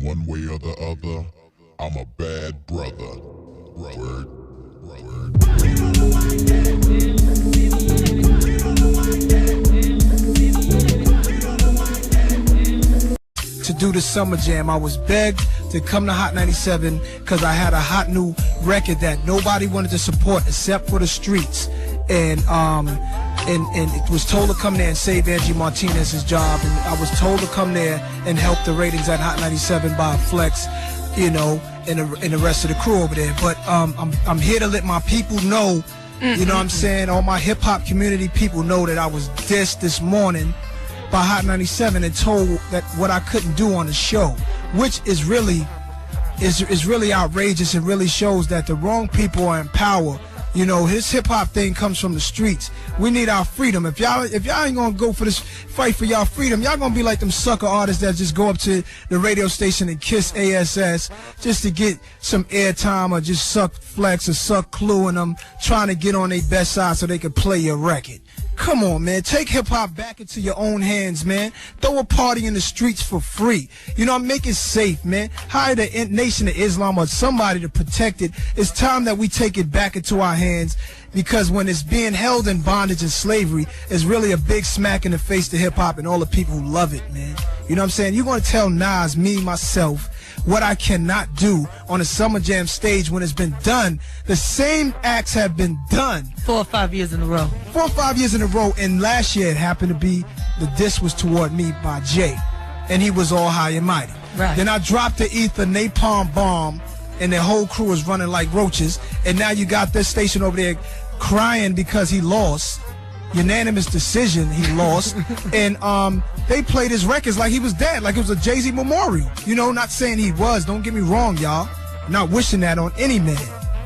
one way or the other, I'm a bad brother. Word. To do the summer jam, I was begged to come to Hot 97 because I had a hot new record that nobody wanted to support except for the streets, and it was told to come there and save Angie Martinez's job, and I was told to come there and help the ratings at Hot 97 by Flex, you know, and the rest of the crew over there. But I'm here to let my people know, you know what I'm saying, all my hip hop community people know that I was dissed this morning by Hot 97 and told that what I couldn't do on the show, which is really outrageous and really shows that the wrong people are in power. You know, his hip hop thing comes from the streets. We need our freedom. If y'all ain't gonna go for this fight for y'all freedom, y'all gonna be like them sucker artists that just go up to the radio station and kiss ASS just to get some airtime, or just suck Flex or suck Clue in them, trying to get on their best side so they can play your record. Come on, man. Take hip-hop back into your own hands, man. Throw a party in the streets for free. You know, make it safe, man. Hire the Nation of Islam or somebody to protect it. It's time that we take it back into our hands, because when it's being held in bondage and slavery, it's really a big smack in the face to hip-hop and all the people who love it, man. You know what I'm saying? You're going to tell Nas, me, myself, what I cannot do on a Summer Jam stage when it's been done. The same acts have been done 4 or 5 years in a row. 4 or 5 years in a row, and last year it happened to be the diss was toward me by Jay, and he was all high and mighty. Right. Then I dropped the ether napalm bomb, and the whole crew was running like roaches, and now you got this station over there crying because he lost. Unanimous decision, he lost. And they played his records like he was dead, like it was a Jay-Z memorial. You know, not saying he was, don't get me wrong, y'all. I'm not wishing that on any man,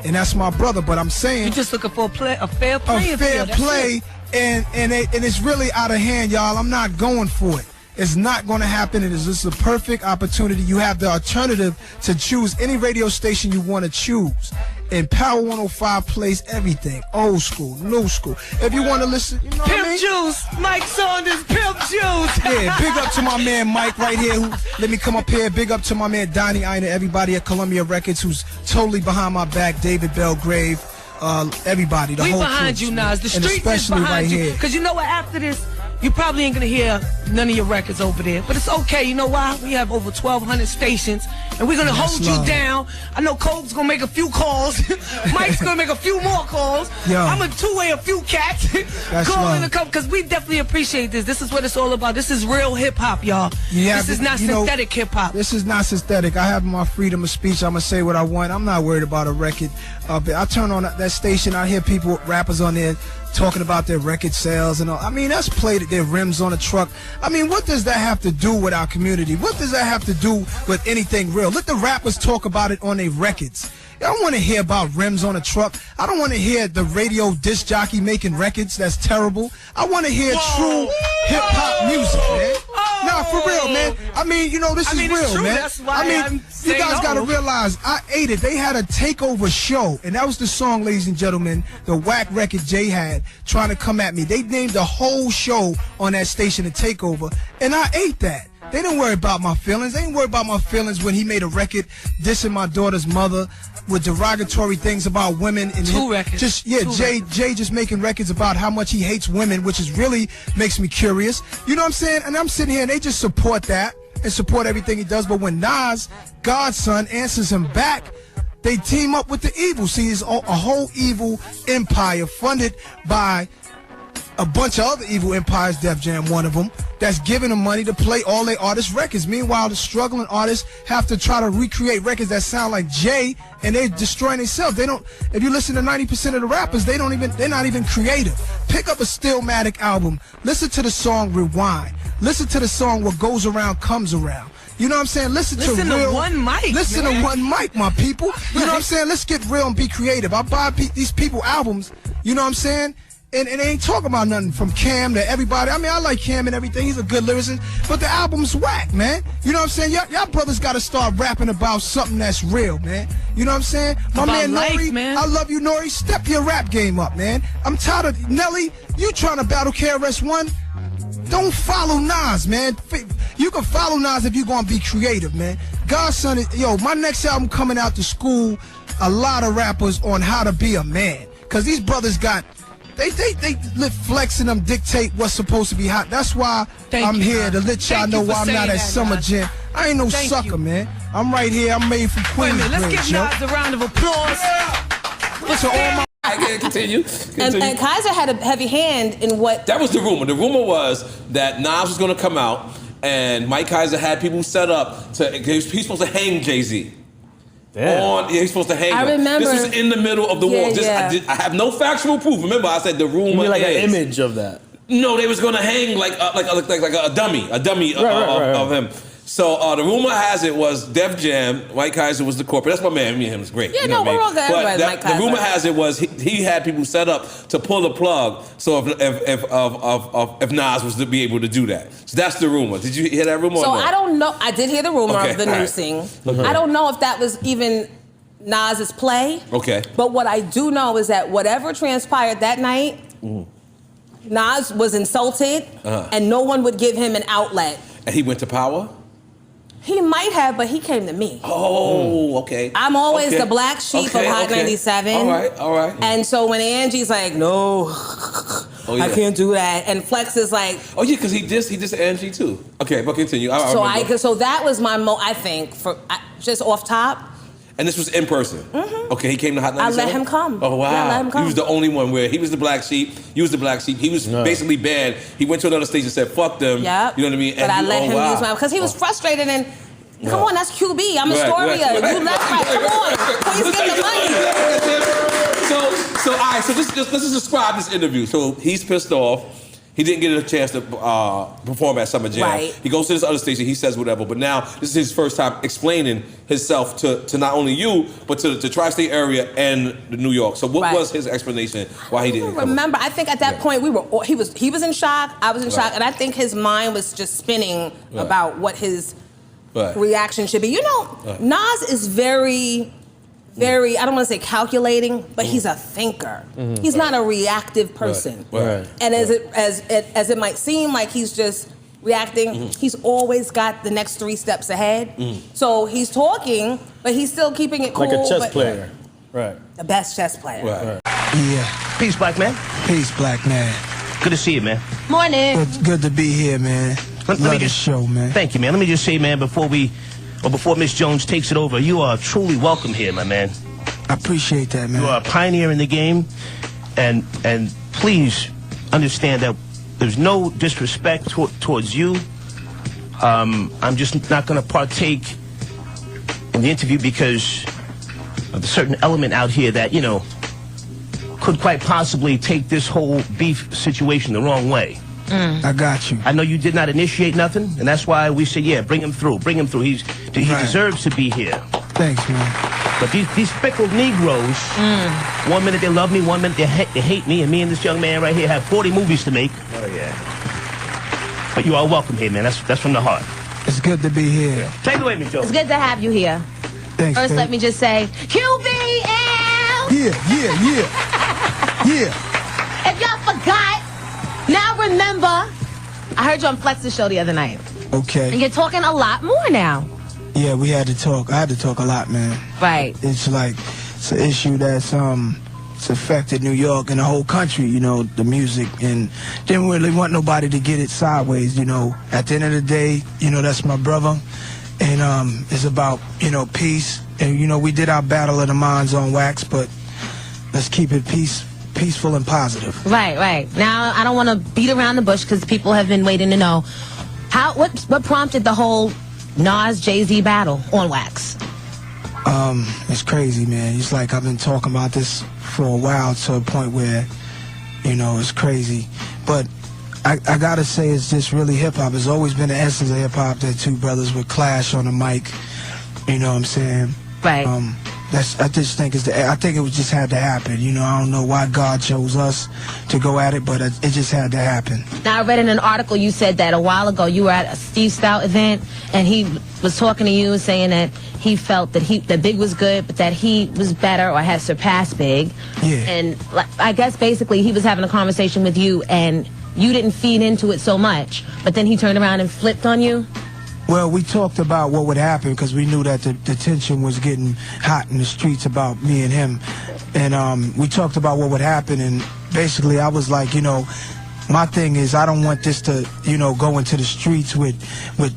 and that's my brother, but I'm saying You're just looking for a fair play. A fair play, and it's really out of hand, y'all. I'm not going for it. It's not going to happen. It is just a perfect opportunity. You have the alternative to choose any radio station you want to choose. And Power 105 plays everything. Old school, new school. If you want to listen, you know what I mean? Pimp Juice, Mike Saunders, Pimp Juice. Yeah, big up to my man Mike right here, who let me come up here. Big up to my man Donnie Einer, everybody at Columbia Records who's totally behind my back. David Belgrave, everybody, the we whole behind troops, you, man. Nas. The And streets is especially behind right you. here. Because you know what, after this, you probably ain't going to hear none of your records over there. But it's okay. You know why? We have over 1,200 stations, and we're going to hold you down. I know Cole's going to make a few calls. Mike's going to make a few more calls. Yo. I'm going to two-way a few cats. Calling to come, because we definitely appreciate this. This is what it's all about. This is real hip-hop, y'all. This is not synthetic hip-hop. This is not synthetic. I have my freedom of speech. I'm going to say what I want. I'm not worried about a record. I turn on that station, I hear people, rappers on there, talking about their record sales and all. I mean, that's played their rims on a truck. I mean, what does that have to do with our community? What does that have to do with anything real? Let the rappers talk about it on their records. I don't want to hear about rims on a truck. I don't want to hear the radio disc jockey making records. That's terrible. I want to hear true hip-hop music, man. Nah, for real, man. I mean, you know, this is real, true. man. That's why you guys got to realize, I ate it. They had a takeover show, and that was the song, ladies and gentlemen, the whack record Jay had, trying to come at me. They named the whole show on that station a takeover, and I ate that. They didn't worry about my feelings. They didn't worry about my feelings when he made a record dissing my daughter's mother with derogatory things about women. And Two records. Jay just making records about how much he hates women, which is really makes me curious. You know what I'm saying? And I'm sitting here and they just support that and support everything he does. But when Nas, Godson, answers him back, they team up with the evil. See, it's a whole evil empire funded by a bunch of other evil empires, Def Jam one of them, that's giving them money to play all their artists' records. Meanwhile, the struggling artists have to try to recreate records that sound like Jay, and they're destroying themselves. They don't. If you listen to 90% of the rappers, they're not even creative. Pick up a Stillmatic album, listen to the song Rewind, listen to the song What Goes Around Comes Around. You know what I'm saying? Listen to one mic. Listen to one mic, my people. You know what I'm saying? Let's get real and be creative. I buy these people albums. You know what I'm saying? And they ain't talking about nothing from Cam to everybody. I mean, I like Cam and everything. He's a good lyricist. But the album's whack, man. You know what I'm saying? Y'all brothers got to start rapping about something that's real, man. You know what I'm saying? My man Nori, man. I love you, Nori. Step your rap game up, man. I'm tired of Nelly. You trying to battle KRS-One? Don't follow Nas, man. You can follow Nas if you're gonna be creative, man. Godson is, yo, my next album coming out to school a lot of rappers on how to be a man. Cause these brothers got, they let Flex and them dictate what's supposed to be hot. That's why I'm here to let y'all know why I'm not at Summer Jam. I ain't no sucker, man. I'm right here. I'm made from Queens. Wait a minute, let's give Nas a round of applause. To all my I can't continue. And Kaiser had a heavy hand in what... That was the rumor. The rumor was that Nas was going to come out, and Mike Kaiser had people set up to... He's supposed to hang Jay-Z. He's supposed to hang him. I remember. This was in the middle of the war. I have no factual proof. Remember, I said the rumor You mean like is, an image of that? No, they was going to hang like a dummy of him. So the rumor has it was Def Jam. Mike Kaiser was the corporate. That's my man. Me and him is great. Yeah, no, we're all good. But the rumor has it was he had people set up to pull the plug. So if Nas was to be able to do that, so that's the rumor. Did you hear that rumor? So I don't know. I did hear the rumor of the noosing. I don't know if that was even Nas's play. Okay. But what I do know is that whatever transpired that night, Nas was insulted, and no one would give him an outlet. And he went to Power? He might have, but he came to me. Oh, okay. I'm always the black sheep of Hot 97. All right. And so when Angie's like, no, I can't do that, and Flex is like, oh yeah, because he dissed Angie too. Okay, but continue. So that was my I think just off top. And this was in person? Mm-hmm. Okay, he came to Hot 97? I let him come. Oh, wow. Yeah, I let him come. He was the only one where he was the black sheep, you was the black sheep. He was basically banned. He went to another stage and said, fuck them. Yep. You know what I mean? But I let him use my... Because he was frustrated and... Come on, that's QB. I'm Astoria. You left right. Come on. Please get the money. So all right, so let's just describe this interview. So he's pissed off. He didn't get a chance to perform at Summer Jam. Right. He goes to this other station, he says whatever, but now this is his first time explaining himself to not only you, but to the tri-state area and New York. So what was his explanation why he didn't remember? I think at that point he was in shock, I was in shock, and I think his mind was just spinning about what his reaction should be. You know, Nas is very... I don't want to say calculating, but he's a thinker. He's not a reactive person. And as it might seem like he's just reacting, he's always got the next 3 steps ahead. So he's talking, but he's still keeping it cool. Like a chess player. Right. The best chess player. Right. Yeah. Peace, black man. Peace, black man. Good to see you, man. Morning. Good to be here, man. Love the show, man. Thank you, man. Let me just say, man, before Miss Jones takes it over, you are truly welcome here, my man. I appreciate that, man. You are a pioneer in the game, and please understand that there's no disrespect towards you. I'm just not going to partake in the interview because of a certain element out here that, you know, could quite possibly take this whole beef situation the wrong way. I got you. I know you did not initiate nothing, and that's why we said, yeah, bring him through. He deserves to be here. Thanks, man. But these speckled Negroes, 1 minute they love me, 1 minute they hate me, and me and this young man right here have 40 movies to make. Oh, yeah. But you are welcome here, man. That's from the heart. It's good to be here. Yeah. Take it away, Miss Jones. It's good to have you here. Thanks, First, let me just say, QBL! Yeah. If y'all forgot, now remember, I heard you on Flex's show the other night. Okay. And you're talking a lot more now. Yeah, we had to talk. I had to talk a lot, man. Right. It's like, it's an issue that's it's affected New York and the whole country, you know, the music, and didn't really want nobody to get it sideways, you know. At the end of the day, you know, that's my brother, and it's about, you know, peace. And, you know, we did our battle of the minds on wax, but let's keep it peaceful and positive. Right. Now, I don't want to beat around the bush because people have been waiting to know. What prompted the whole Nas Jay-Z battle on wax? It's crazy, man. It's like I've been talking about this for a while to a point where, you know, it's crazy. But I gotta say, it's just really hip-hop. It's always been the essence of hip-hop that two brothers would clash on the mic. You know what I'm saying? Right. I just think I think it just had to happen. You know, I don't know why God chose us to go at it, but it just had to happen. Now, I read in an article you said that a while ago you were at a Steve Stout event, and he was talking to you saying that he felt that Big was good, but that he was better or had surpassed Big. Yeah. And I guess basically he was having a conversation with you, and you didn't feed into it so much, but then he turned around and flipped on you. Well, we talked about what would happen because we knew that the tension was getting hot in the streets about me and him. And we talked about what would happen, and basically I was like, you know, my thing is I don't want this to, you know, go into the streets with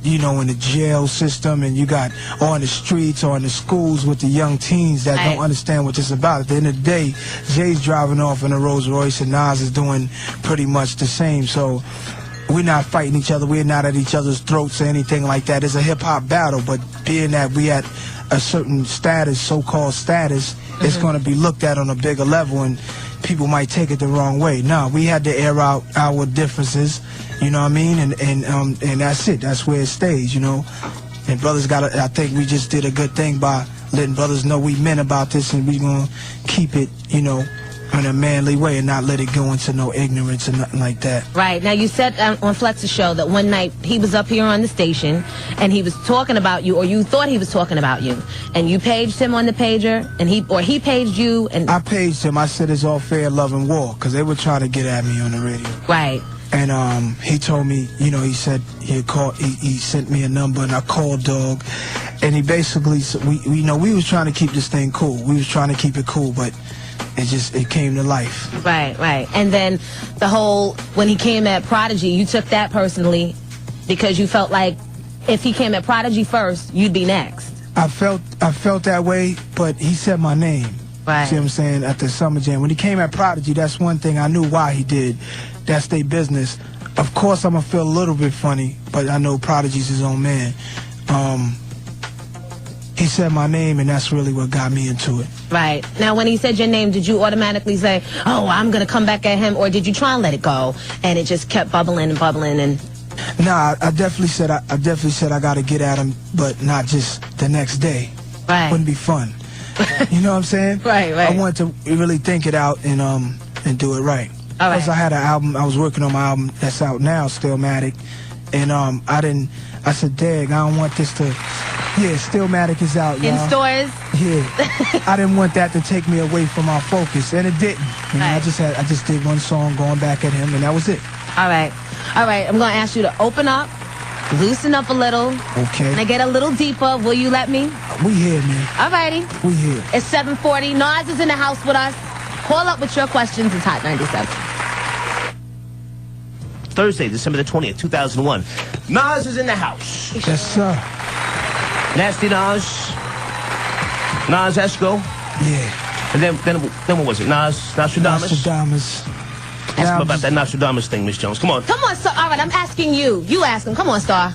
you know, in the jail system, and you got on the streets or in the schools with the young teens that don't understand what this is about. At the end of the day, Jay's driving off in a Rolls Royce and Nas is doing pretty much the same. So we're not fighting each other. We're not at each other's throats or anything like that. It's a hip-hop battle, but being that we at a certain status, so-called status, it's going to be looked at on a bigger level, and people might take it the wrong way. No, we had to air out our differences, you know what I mean? And that's it. That's where it stays, you know? And brothers I think we just did a good thing by letting brothers know we meant about this, and we going to keep it, you know, in a manly way and not let it go into no ignorance or nothing like that. Right. Now, you said on Flex's show that one night he was up here on the station and he was talking about you, or you thought he was talking about you, and you paged him on the pager, and he paged you. And I paged him. I said it's all fair, love, and war, because they were trying to get at me on the radio. Right. And he told me, you know, he said he sent me a number, and I called Dog, and he basically, we you know, we was trying to keep this thing cool. We was trying to keep it cool, but it came to life. Right, right. And then the whole, when he came at Prodigy, you took that personally because you felt like if he came at Prodigy first, you'd be next. I felt that way, but he said my name. Right. See what I'm saying? At the Summer Jam. When he came at Prodigy, that's one thing I knew why he did. That's their business. Of course, I'm going to feel a little bit funny, but I know Prodigy's his own man. He said my name, and that's really what got me into it. Right. Now, when he said your name, did you automatically say, oh, I'm going to come back at him, or did you try and let it go, and it just kept bubbling and bubbling? And Nah, I definitely said I got to get at him, but not just the next day. Right. Wouldn't be fun. You know what I'm saying? Right, right. I wanted to really think it out and do it right. All right. Plus, I had an album. I was working on my album that's out now, Stillmatic, and I said, Dag, I don't want this to. Yeah, Stillmatic is out, y'all. in stores? Yeah. I didn't want that to take me away from our focus, and it didn't. You know, Right. I just did one song going back at him, and that was it. All right. All right. I'm going to ask you to open up, loosen up a little. Okay. And I get a little deeper. Will you let me? We here, man. All righty. We here. It's 7:40. Nas is in the house with us. Call up with your questions. It's Hot 97. Thursday, December the 20th, 2001. Nas is in the house. Yes, sir. Nasty Nas. Nas Esco. Yeah. And then what was it? Nostradamus? Nostradamus. Ask him about that Nostradamus thing, Miss Jones. Come on. Come on, Star. All right, I'm asking you. You ask him. Come on, Star.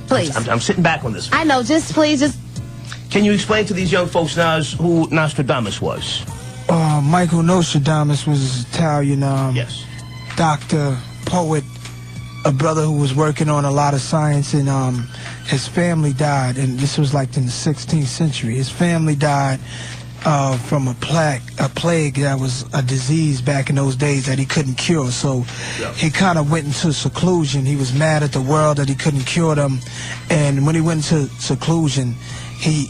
Please. I'm sitting back on this. I know. Just please, just. Can you explain to these young folks, Nas, who Nostradamus was? Michael Nostradamus was Italian. Yes. Doctor, poet, a brother who was working on a lot of science, and his family died, and this was like in the 16th century. His family died from a plague that was a disease back in those days that he couldn't cure. So he kind of went into seclusion. He was mad at the world that he couldn't cure them, and when he went into seclusion, he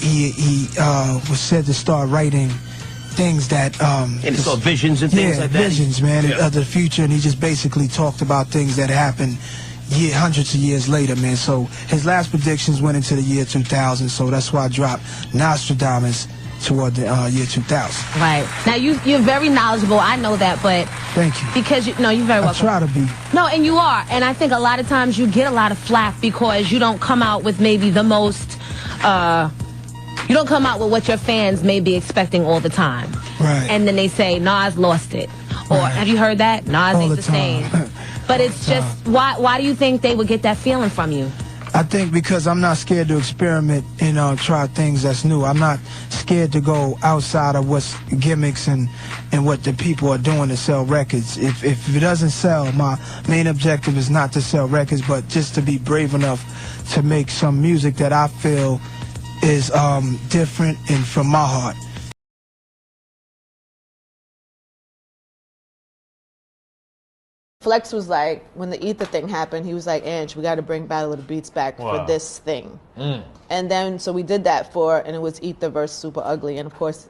was said to start writing things that and it's all visions and things like that. Visions, man, of the future, and he just basically talked about things that happened hundreds of years later, man. So his last predictions went into the year 2000, so that's why I dropped Nostradamus toward the year 2000. Right. Now, you're very knowledgeable. I know that, but... Thank you. Because, you're very welcome. I try to be. No, and you are. And I think a lot of times you get a lot of flack because you don't come out with maybe the most... you don't come out with what your fans may be expecting all the time. Right. And then they say, Nas lost it. Or, Right. have you heard that? Nas All ain't the the same. time. But it's just, why do you think they would get that feeling from you? I think because I'm not scared to experiment and try things that's new. I'm not scared to go outside of what's gimmicks and what the people are doing to sell records. If it doesn't sell, my main objective is not to sell records, but just to be brave enough to make some music that I feel is different and from my heart. Flex was like, when the Ether thing happened, he was like, Ange, we got to bring Battle of the Beats back for this thing. And then, so we did that and it was Ether versus Super Ugly. And of course,